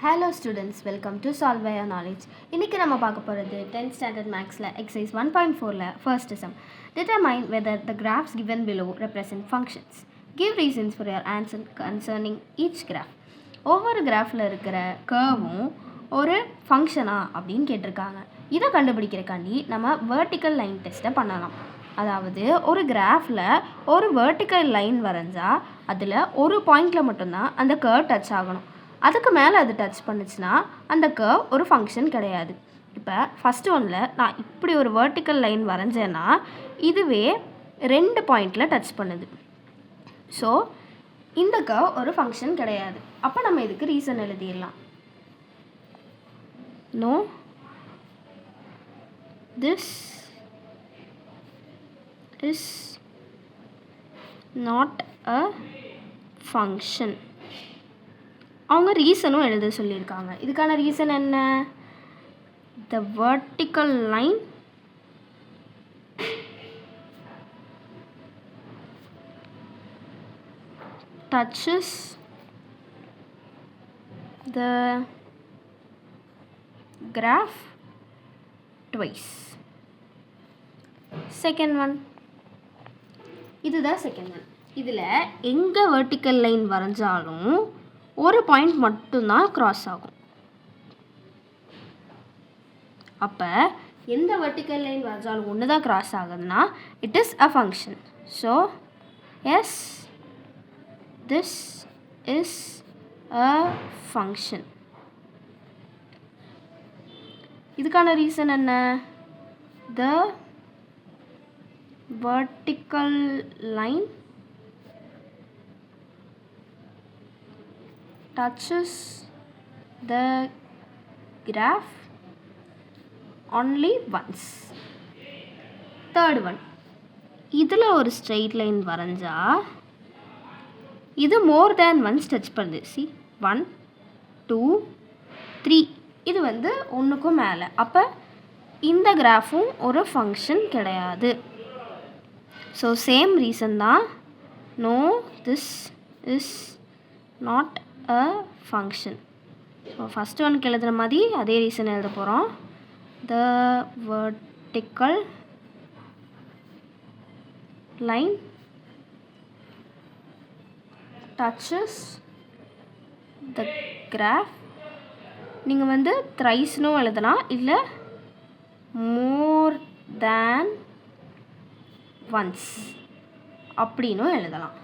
Hello students, welcome to Solve by Your Knowledge. இன்னைக்கு நம்ம பார்க்க போகிறது 10th standard mathsல exercise 1.4ல first sum. Determine whether the graphs given below represent functions. Give reasons for your answer concerning each graph. ஒவ்வொரு கிராஃபில் இருக்கிற கர்வும் ஒரு ஃபங்க்ஷனா அப்படின்னு கேட்டிருக்காங்க. இதை கண்டுபிடிக்கிறக்காண்டி நம்ம வெர்டிக்கல் லைன் டெஸ்ட்டை பண்ணலாம். அதாவது ஒரு கிராஃபில் ஒரு வெர்டிக்கல் லைன் வரைஞ்சால் அதில் ஒரு பாயிண்டில் மட்டும்தான் அந்த கர்வ் டச் ஆகணும். அதுக்கு மேலே அது டச் பண்ணுச்சுன்னா அந்த கர்வ் ஒரு ஃபங்க்ஷன் கிடையாது. இப்போ ஃபஸ்ட்டு ஒன்றில் நான் இப்படி ஒரு வெர்டிக்கல் லைன் வரைஞ்சேன்னா இதுவே 2 பாயிண்டில் டச் பண்ணுது. ஸோ இந்த கர்வ் ஒரு ஃபங்க்ஷன் கிடையாது. அப்போ நம்ம இதுக்கு ரீசன் எழுதிடலாம். No, this is not a function. அவங்க ரீசனும் எழுத சொல்லியிருக்காங்க. இதுக்கான ரீசன் என்ன? the vertical line touches the graph twice. Second one, இதுதான் செகண்ட் ஒன். இதில் எங்கே வெர்டிக்கல் லைன் வரைஞ்சாலும் ஒரு பாயிண்ட் மட்டும்தான் க்ராஸ் ஆகும். அப்போ எந்த வெர்டிக்கல் லைன் வரைஞ்சாலும் ஒன்று தான் க்ராஸ் ஆகுதுன்னா it is a function. So yes, this is a function. இதுக்கான ரீசன் என்ன? The vertical line touches the graph only once. Third one, இதில் ஒரு ஸ்ட்ரெயிட் லைன் வரைஞ்சா இது மோர் தேன் ஒன்ஸ் டச் பண்ணுது. See, 1 2 3, இது வந்து ஒன்றுக்கும் மேலே. அப்போ இந்த கிராஃபும் ஒரு ஃபங்க்ஷன் கிடையாது. ஸோ சேம் ரீசன் தான். No, this is not a function. So first ஒன்க்கு எழுதுகிற மாதிரி அதே ரீசன் எழுத போகிறோம். the vertical line touches the graph. நீங்கள் வந்து த்ரைஸ்னும் எழுதலாம், இல்லை மோர் தேன் ஒன்ஸ் அப்படின்னும் எழுதலாம்.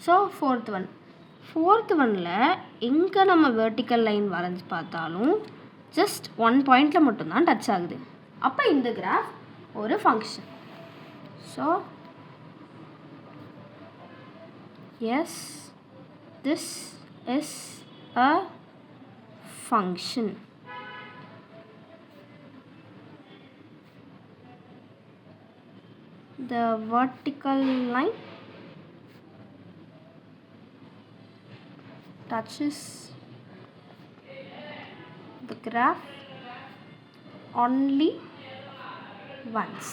ஸோ ஃபோர்த் ஒன்னில் எங்கே நம்ம வெர்டிக்கல் லைன் வரைஞ்சி பார்த்தாலும் ஜஸ்ட் 1 பாயிண்டில் மட்டும்தான் டச் ஆகுது. அப்போ இந்த கிராஃப் ஒரு function. So yes, this is a function. The vertical line touches the graph only once.